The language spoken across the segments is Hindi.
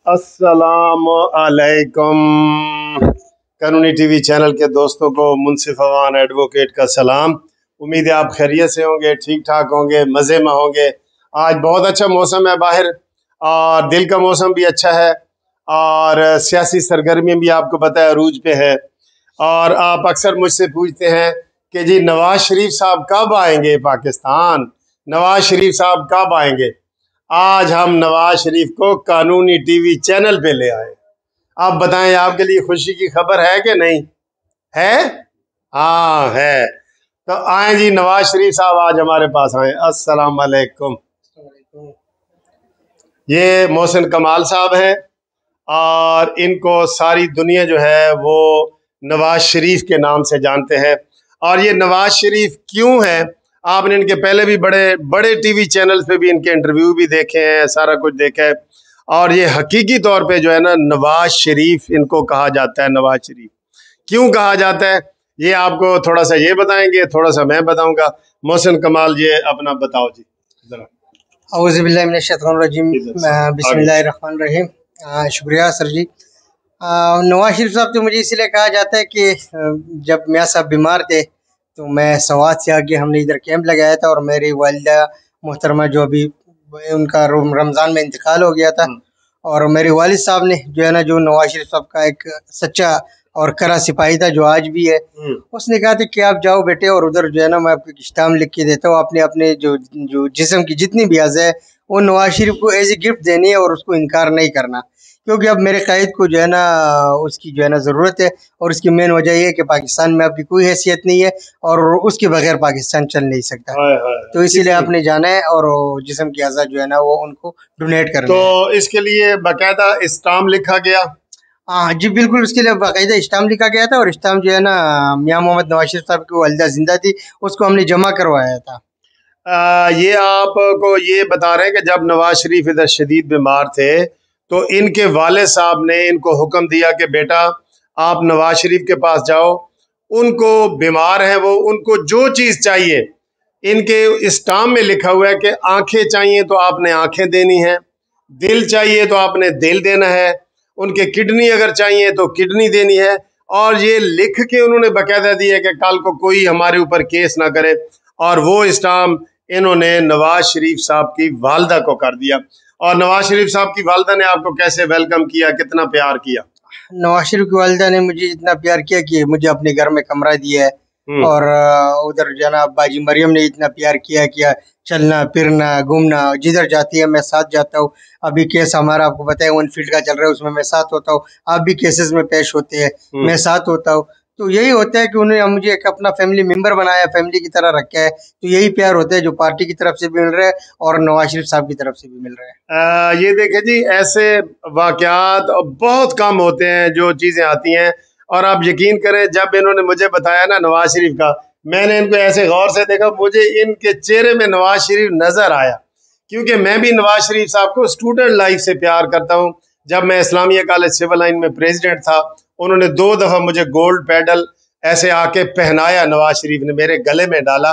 अस्सलाम अलैकुम। कानूनी टीवी चैनल के दोस्तों को मुनसिफ अवान एडवोकेट का सलाम। उम्मीद है आप खैरियत से होंगे, ठीक ठाक होंगे, मज़े में होंगे। आज बहुत अच्छा मौसम है बाहर और दिल का मौसम भी अच्छा है और सियासी सरगर्मी भी आपको पता है अरूज पे है। और आप अक्सर मुझसे पूछते हैं कि जी नवाज शरीफ साहब कब आएंगे पाकिस्तान, नवाज शरीफ साहब कब आएंगे। आज हम नवाज शरीफ को कानूनी टीवी चैनल पे ले आए। आप बताएं, आपके लिए खुशी की खबर है कि नहीं है? हाँ है। तो आए जी, नवाज शरीफ साहब आज हमारे पास आए। अस्सलाम वालेकुम। ये मोहसिन कमाल साहब हैं और इनको सारी दुनिया जो है वो नवाज शरीफ के नाम से जानते हैं। और ये नवाज शरीफ क्यों है, आपने इनके पहले भी बड़े बड़े टीवी चैनल्स पे भी इनके इंटरव्यू भी देखे हैं, सारा कुछ देखा है। और ये हकीकी तौर पे जो है ना, नवाज शरीफ इनको कहा जाता है। नवाज शरीफ क्यों कहा जाता है ये आपको थोड़ा सा ये बताएंगे, थोड़ा सा मैं बताऊंगा। मोहसिन कमाल ये अपना बताओ जी जरा। औज़ुबिल्लाहिमिनश्शैतानिर्रजीम, बिस्मिल्लाहिर्रहमानिर्रहीम। शुक्रिया सर जी। नवाज शरीफ साहब तो मुझे इसलिए कहा जाता है कि जब मियाँ साहब बीमार थे तो मैं सवात से आके हमने इधर कैंप लगाया था और मेरी वालिदा मोहतरमा जो अभी उनका रमज़ान में इंतकाल हो गया था, और मेरे वालिद साहब ने जो है ना, जो नवाज शरीफ साहब का एक सच्चा और कड़ा सिपाही था जो आज भी है, उसने कहा था कि आप जाओ बेटे और उधर जो है ना मैं आपको किताब लिख के देता हूँ, अपने अपने जो जो जिस्म की जितनी भी अज़ा है वो नवाज शरीफ को एज ए गिफ्ट देनी है और उसको इनकार नहीं करना, क्योंकि अब मेरे क़ायद को जो है ना उसकी जो है ना ज़रूरत है। और उसकी मेन वजह ये है कि पाकिस्तान में आपकी कोई हैसियत नहीं है और उसके बगैर पाकिस्तान चल नहीं सकता। तो इसीलिए आपने जाना है और जिस्म की अज़ा जो है ना वो उनको डोनेट करना है। तो इसके लिए बाकायदा स्टाम्प लिखा गया? हाँ जी बिल्कुल, उसके लिए बाकायदा स्टाम्प लिखा गया था और स्टाम्प जो है ना मियाँ मोहम्मद नवाज शरीफ साहब की वालिदा जिंदा थी, उसको हमने जमा करवाया था। ये आपको ये बता रहे हैं कि जब नवाज शरीफ इधर शदीद बीमार थे तो इनके वाले साहब ने इनको हुक्म दिया कि बेटा आप नवाज शरीफ के पास जाओ, उनको बीमार है वो, उनको जो चीज़ चाहिए इनके स्टाम्प में लिखा हुआ है कि आंखें चाहिए तो आपने आंखें देनी है, दिल चाहिए तो आपने दिल देना है, उनके किडनी अगर चाहिए तो किडनी देनी है। और ये लिख के उन्होंने बाकायदा दिया कि कल को कोई हमारे ऊपर केस ना करे। और वो स्टाम्प इन्होंने नवाज शरीफ साहब की वालदा को कर दिया। और नवाज शरीफ साहब की वालदा ने आपको कैसे वेलकम किया, कितना प्यार किया? नवाज शरीफ की वालिदा ने मुझे इतना प्यार किया कि मुझे अपने घर में कमरा दिया है, और उधर जनाब बाजी मरियम ने इतना प्यार किया चलना फिरना घूमना, जिधर जाती है मैं साथ जाता हूँ। अभी केस हमारा आपको पता है 1 फील्ड का चल रहा है, उसमें मैं साथ होता हूँ। आप भी केसेस में पेश होते हैं, मैं साथ होता हूँ। तो यही होता है कि उन्होंने मुझे एक अपना फैमिली मेंबर बनाया, फैमिली की तरह रखा है। तो यही प्यार होता है जो पार्टी की तरफ से भी मिल रहा है और नवाज शरीफ साहब की तरफ से भी मिल रहा है। ये देखें जी, ऐसे वाक़यात बहुत कम होते हैं जो चीज़ें आती हैं। और आप यकीन करें, जब इन्होंने मुझे बताया ना नवाज शरीफ का, मैंने इनको ऐसे गौर से देखा, मुझे इनके चेहरे में नवाज शरीफ नज़र आया, क्योंकि मैं भी नवाज शरीफ साहब को स्टूडेंट लाइफ से प्यार करता हूँ। जब मैं इस्लामिया कॉलेज सिविल लाइन में प्रेसिडेंट था, उन्होंने 2 दफ़ा मुझे गोल्ड मेडल ऐसे आके पहनाया, नवाज शरीफ ने मेरे गले में डाला।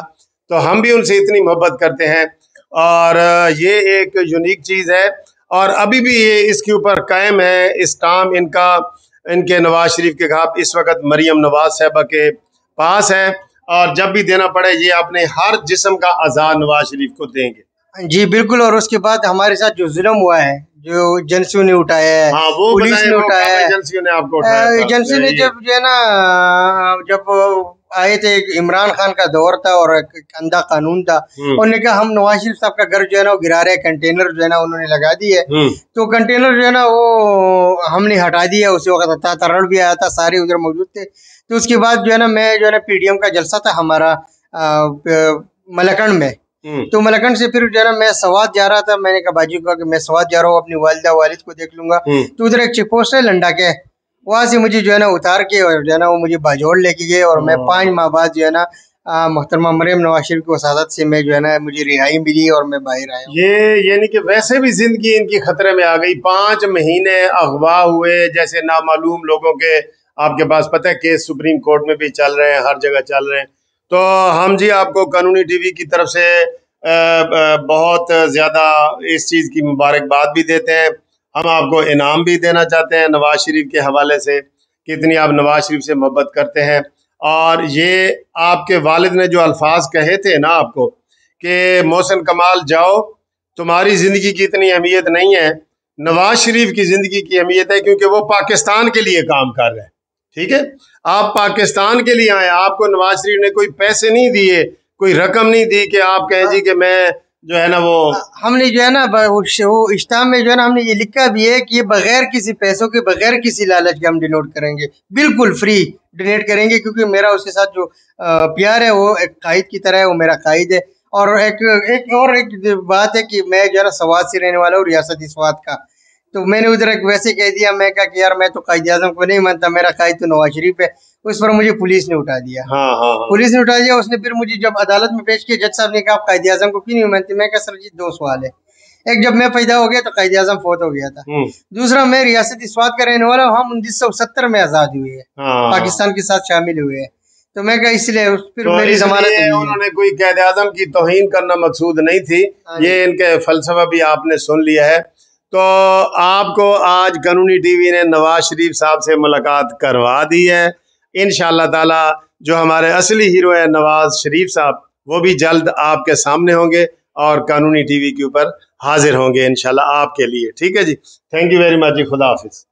तो हम भी उनसे इतनी मोहब्बत करते हैं और ये एक यूनिक चीज़ है। और अभी भी ये इसके ऊपर कायम है स्टाम्प इनका, इनके नवाज शरीफ के खिलाफ इस वक्त मरियम नवाज साहबा के पास है। और जब भी देना पड़े ये अपने हर जिस्म का आज़ाद नवाज शरीफ को देंगे। जी बिल्कुल। और उसके बाद हमारे साथ जो जुल्म हुआ है, जो एजेंसियों ने उठाया है, हाँ, वो पुलिस ने उठाया है, एजेंसियों ने आपको उठाया था। एजेंसी ने जब जो है ना जब आए थे, इमरान खान का दौर था और एक अंधा कानून था, उन्होंने कहा हम नवाज शरीफ साहब का घर जो है ना वो गिरा रहे, कंटेनर जो है ना उन्होंने लगा दिए। तो कंटेनर जो है ना वो हमने हटा दिया। उसी वक्त तरड़ भी आया था, सारे उधर मौजूद थे। तो उसके बाद जो है ना मैं जो है ना पीडीएम का जलसा था हमारा मलकंड में, तो मलकंड से फिर जो है ना मैं सवात जा रहा था। मैंने कहा बाजी को कि मैं सवात जा रहा हूँ, अपनी वालिदा वालिद को देख लूंगा। तो उधर एक चेक पोस्ट है लंडा के, वहाँ से मुझे जो है ना उतार के और जो है ना वो मुझे बाजोड़ लेके गए और मैं 5 माह बाद जो है ना मोहतरमा मरियम नवाज शरीफ की वसादत से मैं जो है ना मुझे रिहाई मिली और मैं बाहर आया। ये यानी कि वैसे भी जिंदगी इनकी खतरे में आ गई। 5 महीने अगवा हुए, जैसे नामालूम लोगों के, आपके पास पता है केस सुप्रीम कोर्ट में भी चल रहे हैं, हर जगह चल रहे हैं। तो हम जी आपको कानूनी टीवी की तरफ से बहुत ज़्यादा इस चीज़ की मुबारकबाद भी देते हैं। हम आपको इनाम भी देना चाहते हैं नवाज शरीफ के हवाले से, कितनी आप नवाज शरीफ से मोहब्बत करते हैं। और ये आपके वालिद ने जो अल्फाज कहे थे ना आपको कि मोहसिन कमाल जाओ, तुम्हारी ज़िंदगी की इतनी अहमियत नहीं है, नवाज शरीफ की ज़िंदगी की अहमियत है, क्योंकि वो पाकिस्तान के लिए काम कर रहे हैं। ठीक है, आप पाकिस्तान के लिए आए, आपको नवाज शरीफ ने कोई पैसे नहीं दिए, कोई रकम नहीं दी कि आप कहें जी कि मैं जो है ना वो हमने जो है ना वो इस्लाम में जो है ना हमने ये लिखा भी है कि ये बगैर किसी पैसों के, बगैर किसी लालच के हम डोनेट करेंगे, बिल्कुल फ्री डोनेट करेंगे, क्योंकि मेरा उसके साथ जो प्यार है वो एक कायद की तरह है, वो मेरा कायद है। और एक बात है कि मैं जो है ना सवात से रहने वाला हूँ, रियासती स्वात का। तो मैंने उधर एक वैसे कह दिया, मैं कहा कि यार मैं तो कायद आजम को नहीं मानता, मेरा कायद तो नवाज शरीफ है। उस पर मुझे पुलिस ने उठा दिया। हाँ हाँ हाँ पुलिस ने उठा दिया। उसने फिर मुझे जब अदालत में पेश किया, जज साहब ने कहा आप कायद आजम को क्यों नहीं मानते? मैं कहा सर जी दो सवाल है, एक जब मैं पैदा हो गया तो कायद आजम फौत हो गया था, दूसरा मैं रियासती स्वात का रहने वाला हूँ, हम 1970 में आजाद हुए हैं, हाँ पाकिस्तान के साथ शामिल हुए हैं। तो मैं कहा इसलिए फिर तो मेरी जमानत इसलिए हुई है। उन्होंने कोई कायद आजम की तौहीन करना मकसूद नहीं थी। हाँ जी। ये इनके फलसफा भी आपने सुन लिया है। तो आपको आज कानूनी टीवी ने नवाज शरीफ साहब से मुलाकात करवा दी है। इंशाअल्लाह ताला जो हमारे असली हीरो है नवाज शरीफ साहब, वो भी जल्द आपके सामने होंगे और कानूनी टीवी के ऊपर हाजिर होंगे इंशाल्लाह आपके लिए। ठीक है जी, थैंक यू वेरी मच जी, खुदा हाफिज।